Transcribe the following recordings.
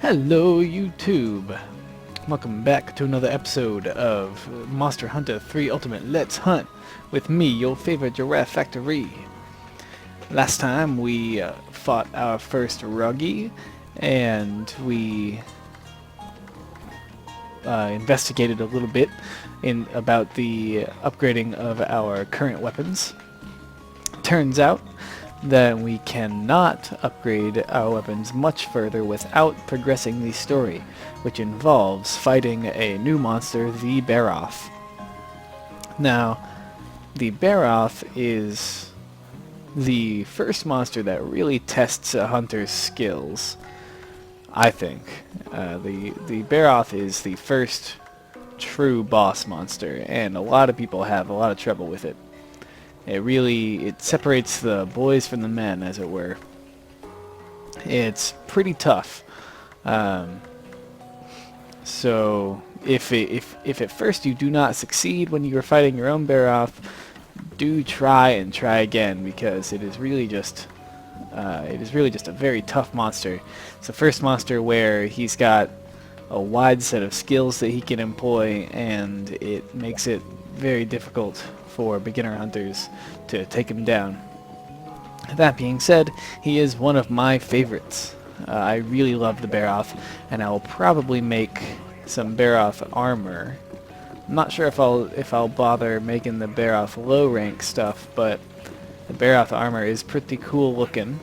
Hello YouTube! Welcome back to another episode of Monster Hunter 3 Ultimate Let's Hunt with me, your favorite Giraffe Factory. Last time we fought our first Ruggy and we investigated a little bit about the upgrading of our current weapons. Turns out that we cannot upgrade our weapons much further without progressing the story, which involves fighting a new monster, the Barroth. Now, the Barroth is the first monster that really tests a hunter's skills, I think. The Barroth is the first true boss monster, and a lot of people have a lot of trouble with it. It separates the boys from the men, as it were. It's pretty tough. So if at first you do not succeed when you are fighting your own Barroth, do try and try again, because it is really just a very tough monster. It's the first monster where he's got a wide set of skills that he can employ, and it makes it very difficult for beginner hunters to take him down. That being said, he is one of my favorites. I really love the Barroth, and I will probably make some Barroth armor. I'm not sure if I'll bother making the Barroth low rank stuff, but the Barroth armor is pretty cool looking,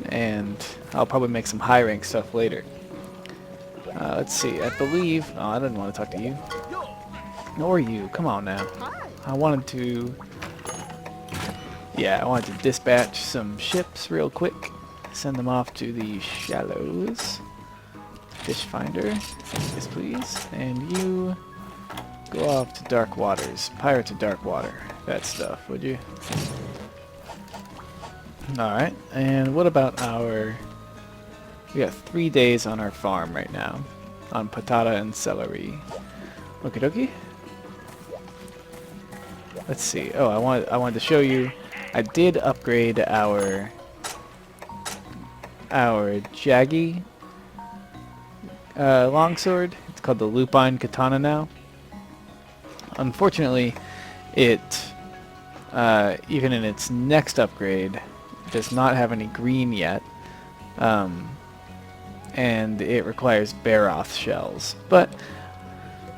and I'll probably make some high rank stuff later. Let's see, I believe... Oh, I didn't want to talk to you. Nor you, come on now. I wanted to dispatch some ships real quick. Send them off to the shallows. Fish finder, yes please. And you go off to dark waters. Pirate to dark water. That stuff, would you? Alright, and what about we got 3 days on our farm right now. On patata and celery. Okie dokie. Let's see. Oh, I wanted to show you. I did upgrade our Jaggy longsword. It's called the Lupine Katana now. Unfortunately, it even in its next upgrade does not have any green yet, and it requires Barroth shells. But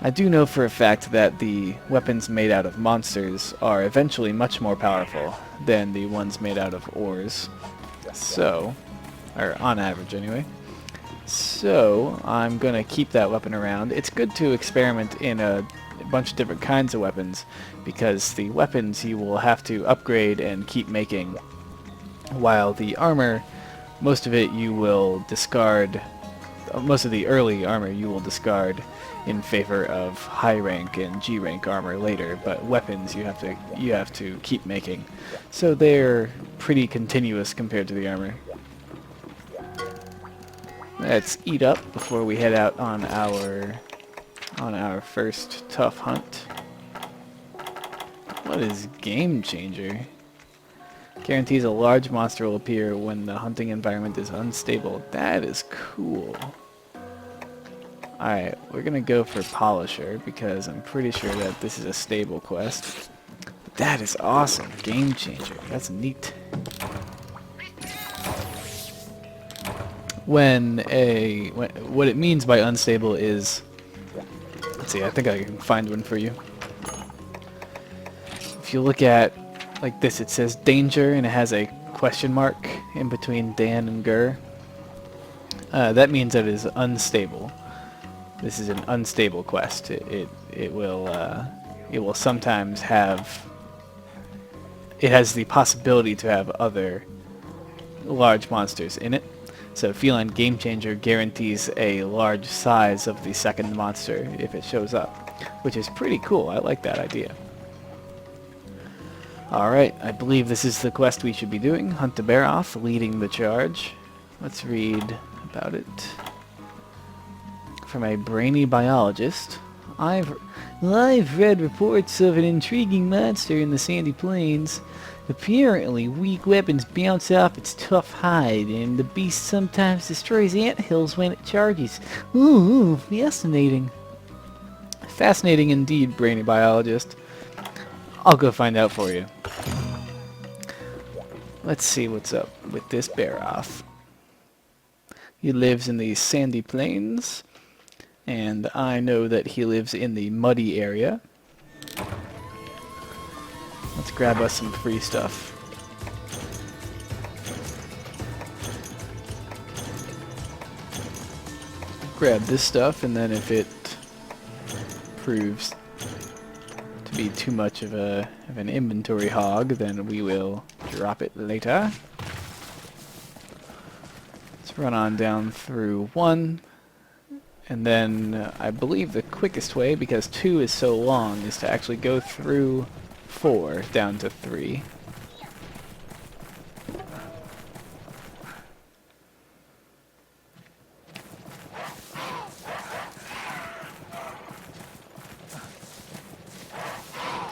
I do know for a fact that the weapons made out of monsters are eventually much more powerful than the ones made out of ores. So, or on average anyway. So, I'm gonna keep that weapon around. It's good to experiment in a bunch of different kinds of weapons, because the weapons you will have to upgrade and keep making, while the armor, most of it you will discard. Most of the early armor you will discard in favor of high rank and G rank armor later, but weapons you have to keep making. So they're pretty continuous compared to the armor. Let's eat up before we head out on our first tough hunt. What is Game Changer? Guarantees a large monster will appear when the hunting environment is unstable. That is cool. Alright, we're gonna go for Polisher, because I'm pretty sure that this is a stable quest. But that is awesome. Game Changer. That's neat. What it means by unstable is... Let's see, I think I can find one for you. If you look at like this, it says danger, and it has a question mark in between Dan and Gur. That means that it is unstable. This is an unstable quest. It will sometimes have... It has the possibility to have other large monsters in it. So Feline Game Changer guarantees a large size of the second monster if it shows up, which is pretty cool. I like that idea. Alright, I believe this is the quest we should be doing. Hunt the Barroth, leading the charge. Let's read about it. From a brainy biologist. I've read reports of an intriguing monster in the sandy plains. Apparently, weak weapons bounce off its tough hide, and the beast sometimes destroys anthills when it charges. Ooh, fascinating. Fascinating indeed, brainy biologist. I'll go find out for you. Let's see what's up with this Barroth. He lives in the sandy plains, and I know that he lives in the muddy area. Let's grab us some free stuff. Grab this stuff, and then if it proves to be too much of an inventory hog, then we will drop it later. Let's run on down through 1, and then I believe the quickest way, because 2 is so long, is to actually go through 4 down to 3.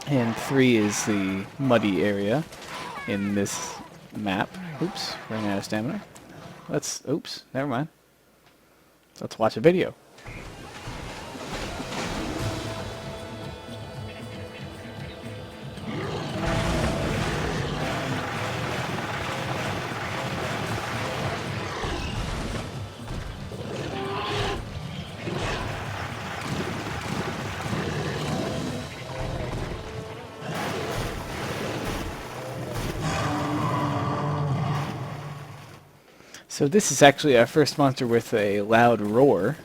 And 3 is the muddy area in this map. Oops, running out of stamina. Oops, never mind. Let's watch a video. So this is actually our first monster with a loud roar,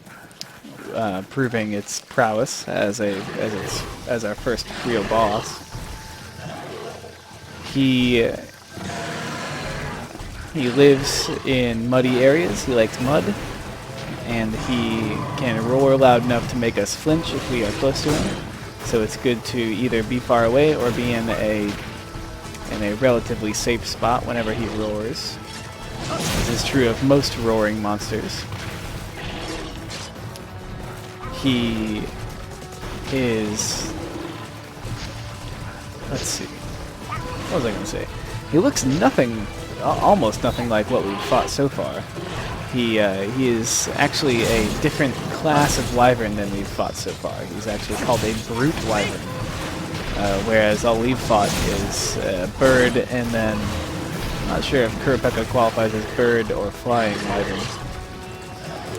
proving its prowess as our first real boss. He lives in muddy areas. He likes mud, and he can roar loud enough to make us flinch if we are close to him. So it's good to either be far away or be in a relatively safe spot whenever he roars. This is true of most roaring monsters. He is... Let's see. What was I going to say? He looks almost nothing like what we've fought so far. He is actually a different class of wyvern than we've fought so far. He's actually called a brute wyvern. Whereas all we've fought is bird, and then... I'm not sure if Kurapeka qualifies as bird or flying wyvern.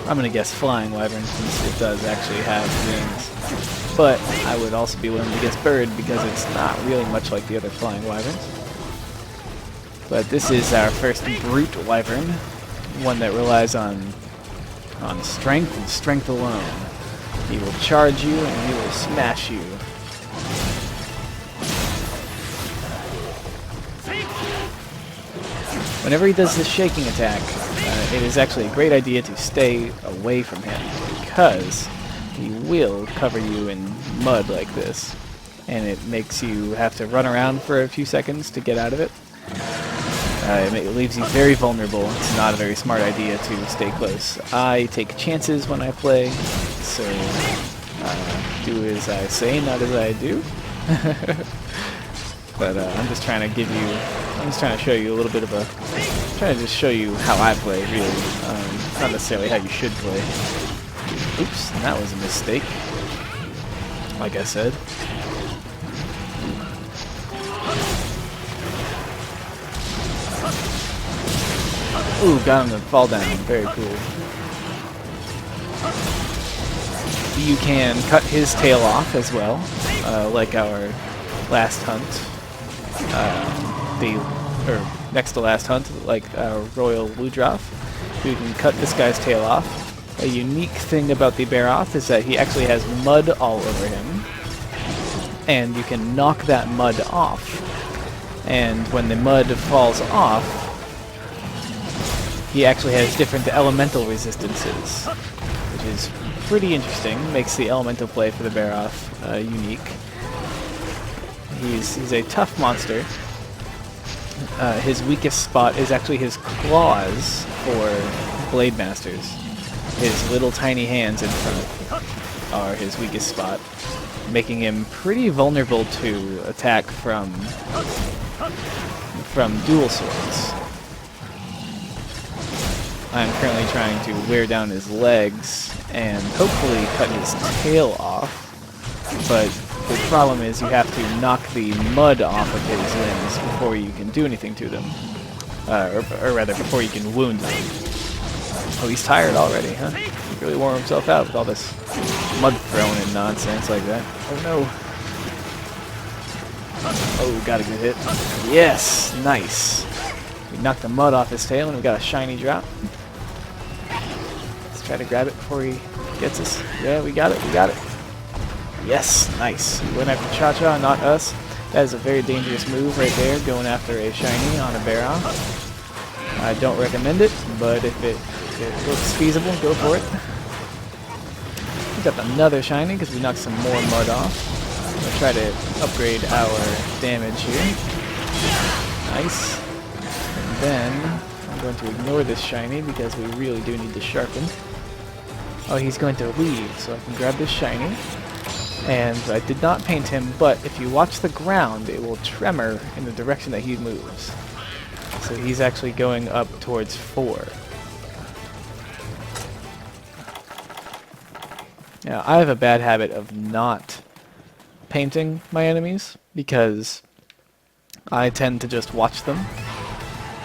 I'm going to guess flying wyvern since it does actually have wings. But I would also be willing to guess bird because it's not really much like the other flying wyverns. But this is our first brute wyvern, one that relies on strength and strength alone. He will charge you and he will smash you. Whenever he does this shaking attack, it is actually a great idea to stay away from him, because he will cover you in mud like this, and it makes you have to run around for a few seconds to get out of it. It leaves you very vulnerable. It's not a very smart idea to stay close. I take chances when I play, so do as I say, not as I do. But I'm just trying to show you a little bit of trying to just show you how I play, really. Not necessarily how you should play. Oops, that was a mistake. Like I said. Ooh, got him to fall down. Very cool. You can cut his tail off as well, like our last hunt. Next to last hunt, like Royal Woodruff. You can cut this guy's tail off. A unique thing about the Barroth is that he actually has mud all over him, and you can knock that mud off. And when the mud falls off, he actually has different elemental resistances, which is pretty interesting. Makes the elemental play for the Barroth unique. He's a tough monster. His weakest spot is actually his claws for Blade Masters. His little tiny hands in front are his weakest spot, making him pretty vulnerable to attack from from dual swords. I'm currently trying to wear down his legs and hopefully cut his tail off, but the problem is you have to knock the mud off of his limbs before you can do anything to them. Or rather, before you can wound them. Oh, he's tired already, huh? He really wore himself out with all this mud thrown and nonsense like that. Oh no. Oh, got a good hit. Yes! Nice! We knocked the mud off his tail and we got a shiny drop. Let's try to grab it before he gets us. Yeah, we got it, we got it. Yes! Nice. He went after Cha-Cha, not us. That is a very dangerous move right there, going after a shiny on a Barroth. I don't recommend it, but if it looks feasible, go for it. We got another shiny because we knocked some more mud off. We'll try to upgrade our damage here. Nice. And then I'm going to ignore this shiny because we really do need to sharpen. Oh, he's going to leave, so I can grab this shiny. And I did not paint him, but if you watch the ground, it will tremor in the direction that he moves. So he's actually going up towards 4. Now, I have a bad habit of not painting my enemies because I tend to just watch them,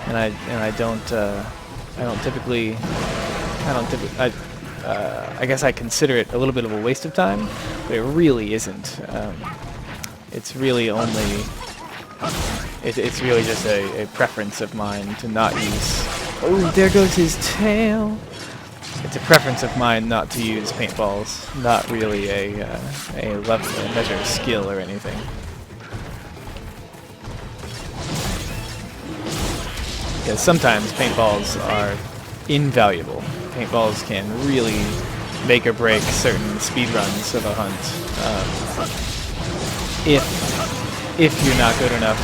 and I don't typically I guess I consider it a little bit of a waste of time, but it really isn't. It's really only it's really just a preference of mine to not use. Oh, there goes his tail. It's a preference of mine not to use paintballs, not really a measure of skill or anything. Because sometimes paintballs are invaluable. Paintballs can really make or break certain speedruns of a hunt. If you're not good enough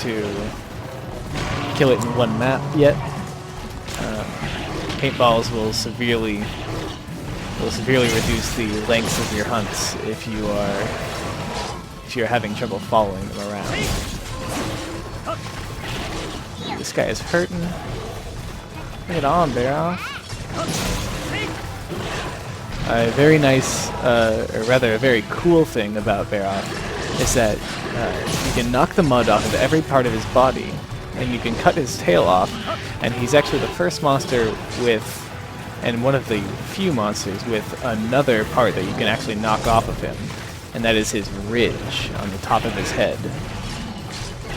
to kill it in one map yet, paintballs will severely reduce the length of your hunts if you're having trouble following them around. This guy is hurting. Bring it on, Barroth. A very nice, or rather a very cool thing about Barroth is that you can knock the mud off of every part of his body, and you can cut his tail off, and he's actually the first monster with, and one of the few monsters with another part that you can actually knock off of him, and that is his ridge on the top of his head.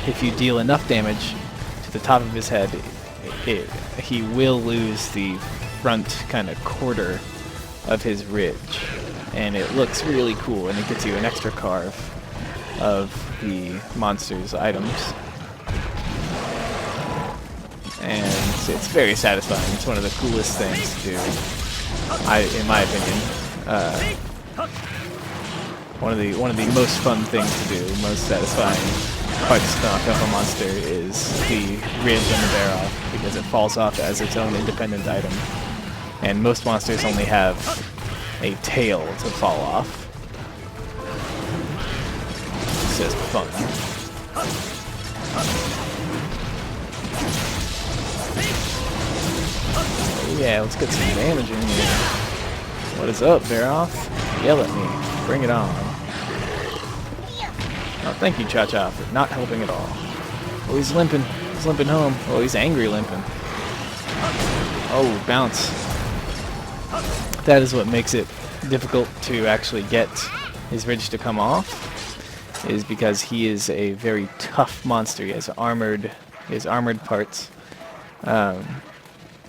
If you deal enough damage to the top of his head, he will lose the front kind of quarter of his ridge, and it looks really cool, and it gives you an extra carve of the monster's items, and it's very satisfying. It's one of the coolest things to do, in my opinion. One of the most fun things to do, most satisfying parts to knock off a monster is the ridge on the Barroth, because it falls off as its own independent item. And most monsters only have a tail to fall off. It's just fun. Oh yeah, let's get some damage in here. What is up, Barroth? Yell at me. Bring it on. Oh, thank you, Cha-Cha, for not helping at all. Oh, he's limping. He's limping home. Oh, he's angry limping. Oh, bounce. That is what makes it difficult to actually get his ridge to come off, is because he is a very tough monster. He has armored parts.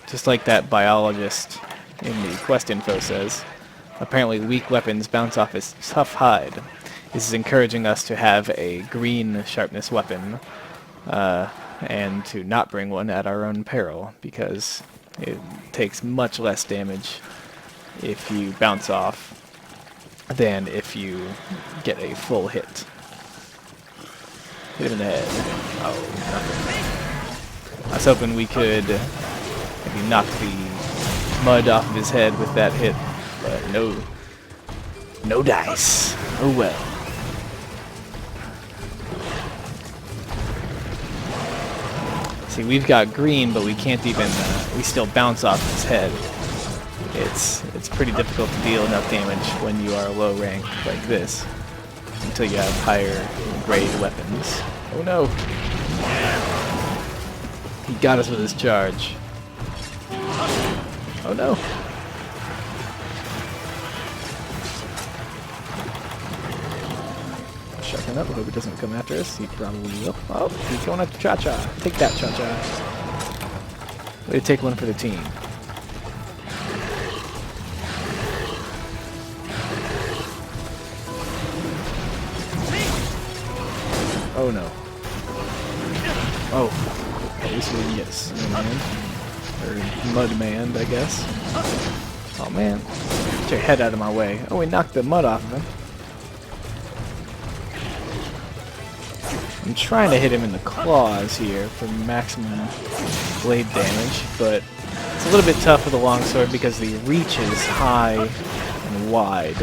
Just like that biologist in the quest info says, apparently weak weapons bounce off his tough hide. This is encouraging us to have a green sharpness weapon, and to not bring one at our own peril, because it takes much less damage if you bounce off than if you get a full hit. Hit him in the head. Oh, nothing. I was hoping we could maybe knock the mud off of his head with that hit, but no. No dice. Oh well. See, we've got green, but we can't even, we still bounce off his head. It's pretty difficult to deal enough damage when you are low rank like this, until you have higher grade weapons. Oh no! He got us with his charge. Oh no! Sharpen up, I hope he doesn't come after us. He probably will. Oh, he's going after Cha-Cha. Take that, Cha-Cha. Way to take one for the team. Oh no. Oh. At least we didn't get Snowman. Or Mudman, I guess. Oh man. Get your head out of my way. Oh, we knocked the mud off of him. I'm trying to hit him in the claws here for maximum blade damage, but it's a little bit tough with a longsword because the reach is high and wide.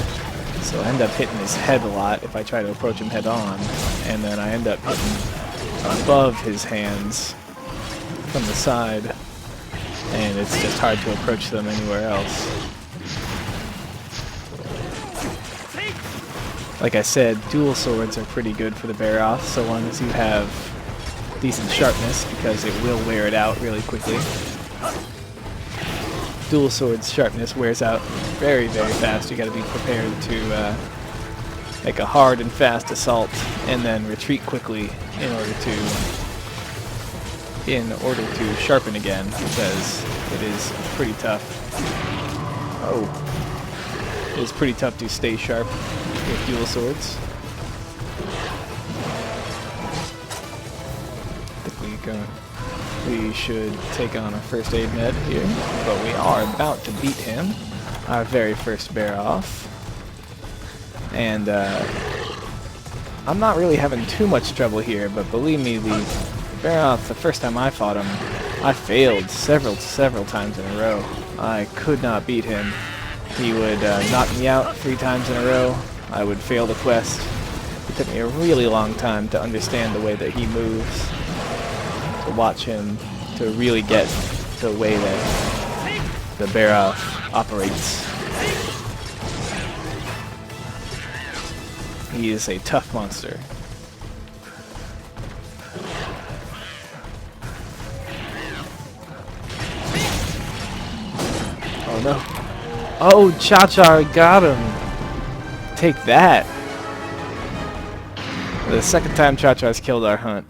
So I end up hitting his head a lot if I try to approach him head on, and then I end up hitting above his hands from the side, and it's just hard to approach them anywhere else. Like I said, dual swords are pretty good for the Barroth, so long as you have decent sharpness, because it will wear it out really quickly. Dual swords sharpness wears out very, very fast. You got to be prepared to make a hard and fast assault, and then retreat quickly in order to sharpen again, because it is pretty tough. Oh, it is pretty tough to stay sharp with dual swords. I think we should take on a first aid med here, but we are about to beat him, our very first Barroth. And I'm not really having too much trouble here, but believe me, the Barroth, the first time I fought him, I failed several times in a row. I could not beat him. He would knock me out 3 times in a row. I would fail the quest. It took me a really long time to understand the way that he moves, to watch him, to really get the way that the Barroth operates. He is a tough monster. Oh no. Oh, Cha-Cha got him. Take that. The second time Cha-Cha's killed our hunt.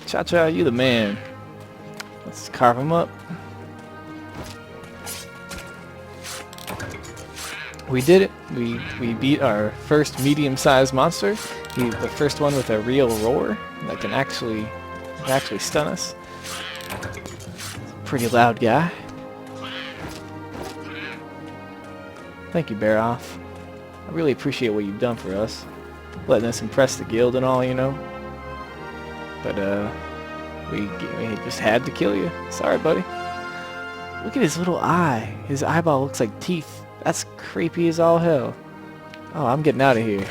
Cha-Cha, you the man. Let's carve him up. We did it. We beat our first medium-sized monster. He's the first one with a real roar that can actually stun us. Pretty loud guy. Thank you, Barroth. I really appreciate what you've done for us, letting us impress the guild and all, you know. But we just had to kill you. Sorry, buddy. Look at his little eye. His eyeball looks like teeth. That's creepy as all hell. Oh, I'm getting out of here.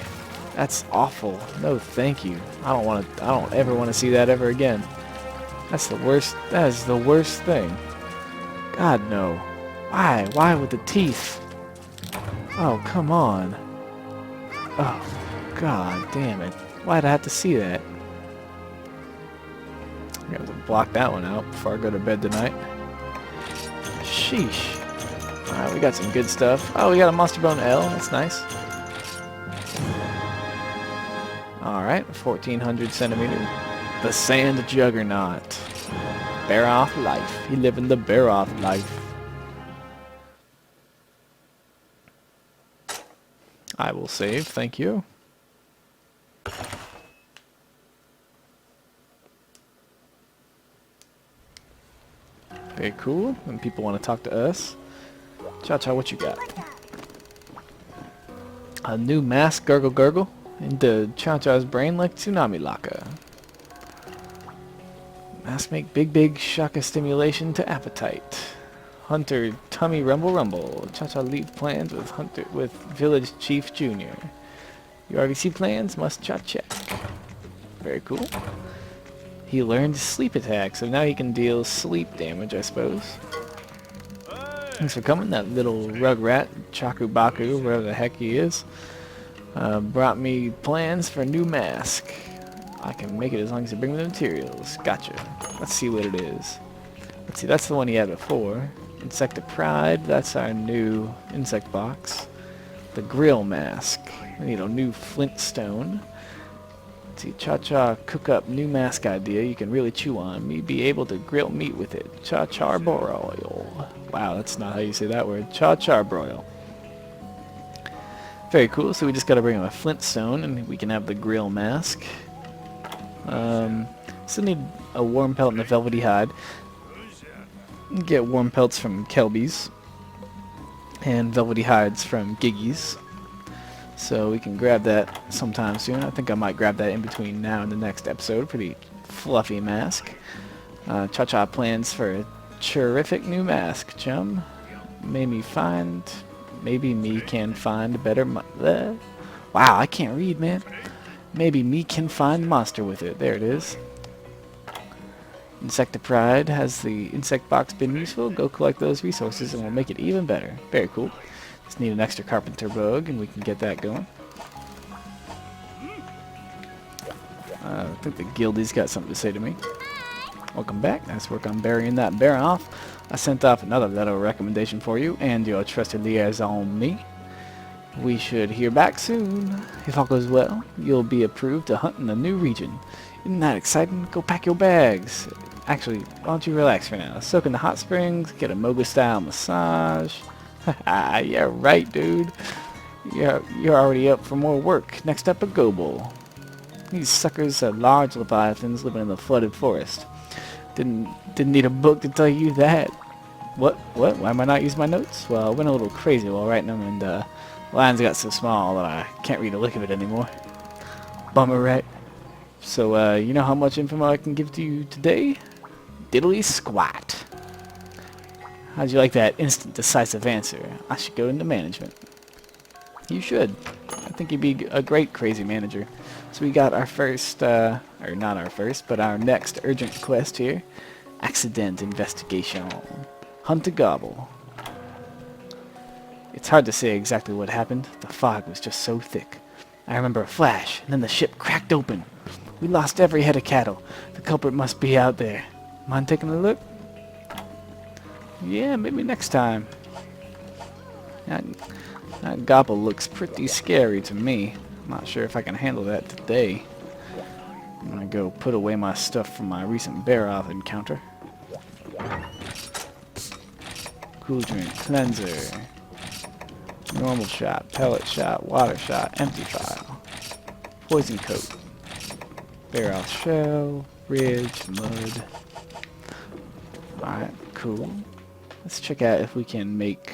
That's awful. No, thank you. I don't ever want to see that ever again. That's the worst. That is the worst thing. God, no. Why? Why with the teeth? Oh, come on. Oh, God damn it. Why'd I have to see that? I'm gonna have to block that one out before I go to bed tonight. Sheesh. Alright, we got some good stuff. Oh, we got a Monster Bone L. That's nice. Alright, 1400 centimeter. The Sand Juggernaut. Barroth life. He living the Barroth life. I will save, thank you. Very cool. When people want to talk to us. Cha-Cha, what you got? A new mask, Gurgle Gurgle, into Cha-Cha's brain like Tsunami Laka. Mask make big shaka stimulation to appetite. Hunter tummy rumble rumble. Cha-Cha leave plans with Village Chief Jr. Your RVC plans must check. Very cool. He learned sleep attack, so now he can deal sleep damage, I suppose. Thanks for coming, that little rugrat, Chakubaku, wherever the heck he is. Brought me plans for a new mask. I can make it as long as you bring me the materials. Gotcha. Let's see what it is. Let's see, that's the one he had before. Insect of Pride, that's our new insect box. The grill mask. We need a new flintstone. Let's see, Cha-Cha cook up new mask idea you can really chew on. Me be able to grill meat with it. Cha-Cha broil. Wow, that's not how you say that word. Cha-Cha broil. Very cool, so we just gotta bring him a flintstone and we can have the grill mask. Still need a warm pelt and a velvety hide. Get warm pelts from Kelby's and velvety hides from Giggy's. So we can grab that sometime soon. I think I might grab that in between now and the next episode. Pretty fluffy mask. Cha-Cha plans for a terrific new mask, chum. Maybe me can find a better wow, I can't read, man. Maybe me can find monster with it. There it is. Insect of Pride. Has the insect box been useful? Go collect those resources and we'll make it even better. Very cool. Just need an extra carpenter bug and we can get that going. I think the guildie's got something to say to me. Welcome back. Nice work on burying that Barroth. I sent off another letter of recommendation for you and your trusted liaison me. We should hear back soon. If all goes well, you'll be approved to hunt in a new region. Isn't that exciting? Go pack your bags. Actually, why don't you relax for now? Soak in the hot springs, get a Moga-style massage. Haha, yeah right, dude. You're already up for more work. Next up, a Gobel. These suckers are large leviathans living in the flooded forest. Didn't need a book to tell you that. What? Why am I not using my notes? Well, I went a little crazy while writing them, and the lines got so small that I can't read a lick of it anymore. Bummer, right? So, you know how much info I can give to you today? Diddly squat. How'd you like that instant decisive answer? I should go into management. You should. I think you'd be a great crazy manager. So we got our first, or not our first, but our next urgent quest here. Accident investigation. Hunt a gobble. It's hard to say exactly what happened. The fog was just so thick. I remember a flash, and then the ship cracked open. We lost every head of cattle. The culprit must be out there. Mind taking a look? Yeah, maybe next time. That gobble looks pretty scary to me. I'm not sure if I can handle that today. I'm gonna go put away my stuff from my recent Barroth encounter. Cool drink, cleanser, normal shot, pellet shot, water shot, empty file, poison coat, Barroth shell, ridge, mud. Alright, cool. Let's check out if we can make...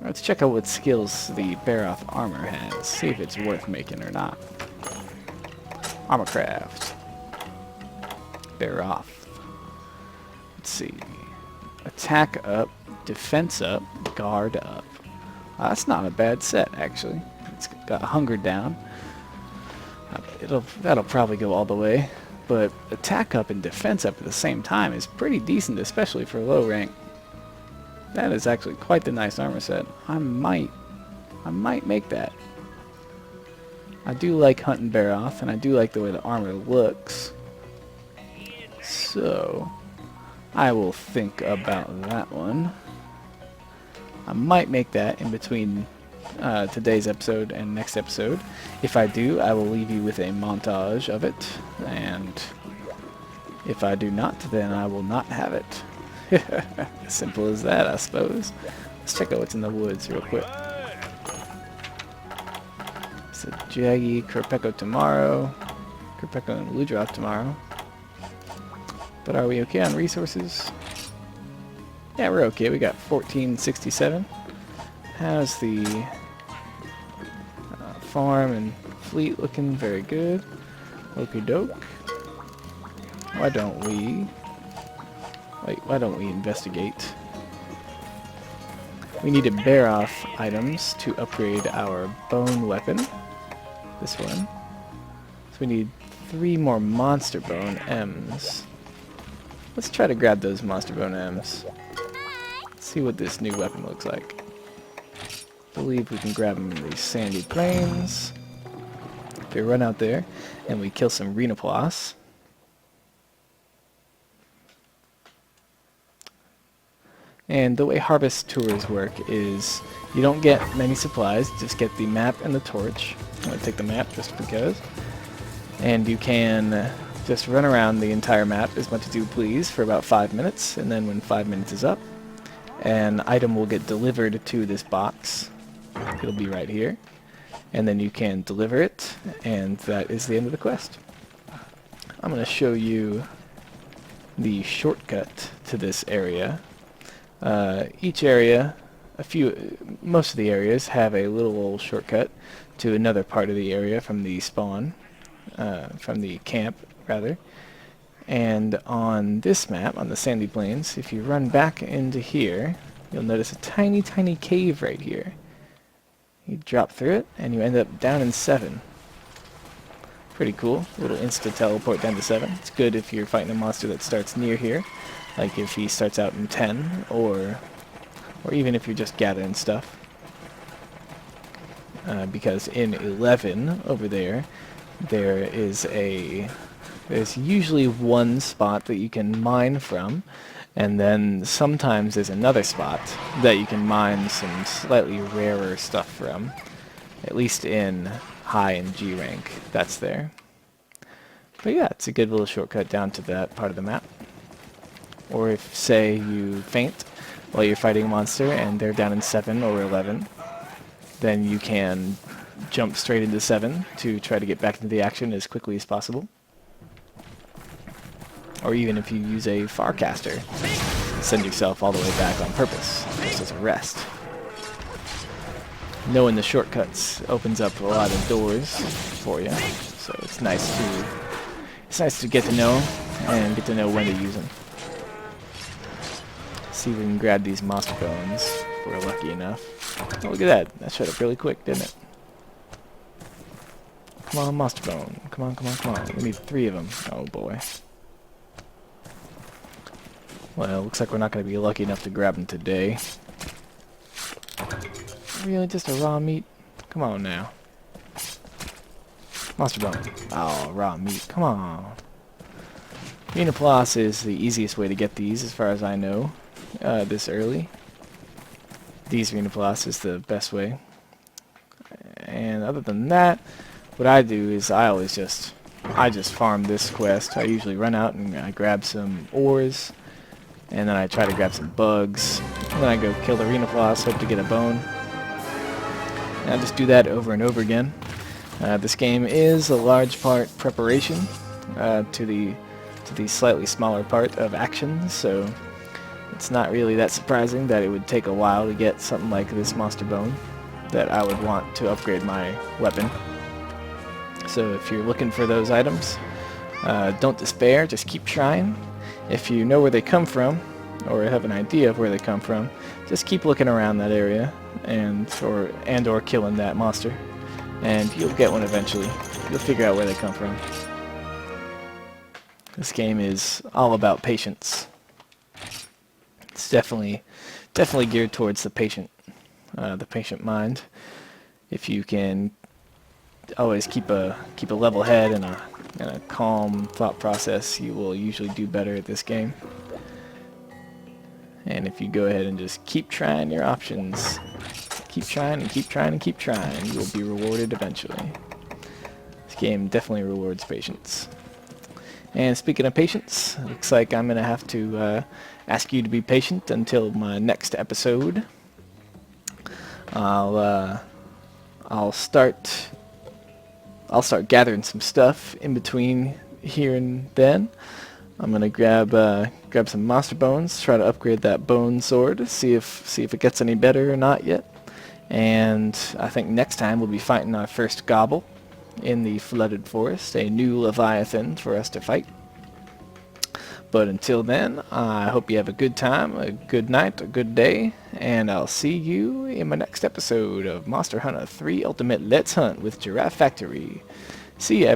Let's check out what skills the Barroth armor has. See if it's worth making or not. Armorcraft. Barroth. Let's see. Attack up, defense up, guard up. That's not a bad set, actually. It's got hunger down. That'll probably go all the way. But attack up and defense up at the same time is pretty decent, especially for low rank. That is actually quite the nice armor set. I might make that. I do like hunting Barroth, and I do like the way the armor looks. So, I will think about that one. I might make that in between today's episode and next episode. If I do, I will leave you with a montage of it, and if I do not, then I will not have it. Simple as that, I suppose. Let's check out what's in the woods real quick. So Jaggy, Kerpeko tomorrow. Kerpeko and Ludroth tomorrow. But are we okay on resources? Yeah, we're okay. We got 1467. How's the farm and fleet looking? Very good. Okie doke. Why don't we... Wait, why don't we investigate? We needed Barroth items to upgrade our bone weapon. This one. So we need 3 more monster bone M's. Let's try to grab those monster bone M's. See what this new weapon looks like. I believe we can grab them in these sandy plains. If we run out there and we kill some Rhenoplas. And the way harvest tours work is you don't get many supplies, just get the map and the torch. I'm going to take the map just because. And you can just run around the entire map as much as you please for about 5 minutes, and then when 5 minutes is up, an item will get delivered to this box. It'll be right here. And then you can deliver it, and that is the end of the quest. I'm going to show you the shortcut to this area. Each area, most of the areas have a little shortcut to another part of the area from the spawn, from the camp rather. And on this map, on the sandy plains, if you run back into here, you'll notice a tiny, tiny cave right here. You drop through it, and you end up down in 7. Pretty cool. A little insta-teleport down to 7. It's good if you're fighting a monster that starts near here, like if he starts out in 10, or even if you're just gathering stuff. Because in 11, over there, there's usually one spot that you can mine from, and then sometimes there's another spot that you can mine some slightly rarer stuff from. At least in high and G rank, that's there. But yeah, it's a good little shortcut down to that part of the map. Or if, say, you faint while you're fighting a monster and they're down in 7 or 11, then you can jump straight into 7 to try to get back into the action as quickly as possible. Or even if you use a Farcaster, send yourself all the way back on purpose, just as a rest. Knowing the shortcuts opens up a lot of doors for you, so it's nice to get to know and get to know when to use them. See if we can grab these monster bones if we're lucky enough. Oh, look at that! That shut up really quick, didn't it? Come on, monster bone. Come on, come on, come on. We need 3 of them. Oh boy. Well, looks like we're not going to be lucky enough to grab them today. Really, just a raw meat? Come on now. Monster bone. Oh, raw meat. Come on. Rhenoplas is the easiest way to get these, as far as I know, this early. These Rhenoplas is the best way. And other than that, what I do is I just farm this quest. I usually run out and I grab some ores, and then I try to grab some bugs, and then I go kill the Rhenoplas, hope to get a bone. And I just do that over and over again. This game is a large part preparation to the slightly smaller part of action, so it's not really that surprising that it would take a while to get something like this monster bone that I would want to upgrade my weapon. So if you're looking for those items, don't despair, just keep trying. If you know where they come from, or have an idea of where they come from, just keep looking around that area and or killing that monster, and you'll get one eventually. You'll figure out where they come from. This game is all about patience. It's definitely geared towards the patient mind. If you can always keep a level head and a calm thought process, you will usually do better at this game. And if you go ahead and just keep trying your options, keep trying and keep trying and keep trying, you will be rewarded eventually. This game definitely rewards patience. And speaking of patience, it looks like I'm going to have to ask you to be patient until my next episode. I'll start gathering some stuff in between here and then. I'm gonna grab some monster bones, try to upgrade that bone sword, see if it gets any better or not yet. And I think next time we'll be fighting our first gobble in the flooded forest, a new leviathan for us to fight. But until then, I hope you have a good time, a good night, a good day, and I'll see you in my next episode of Monster Hunter 3 Ultimate Let's Hunt with Giraffe Factory. See ya, everyone.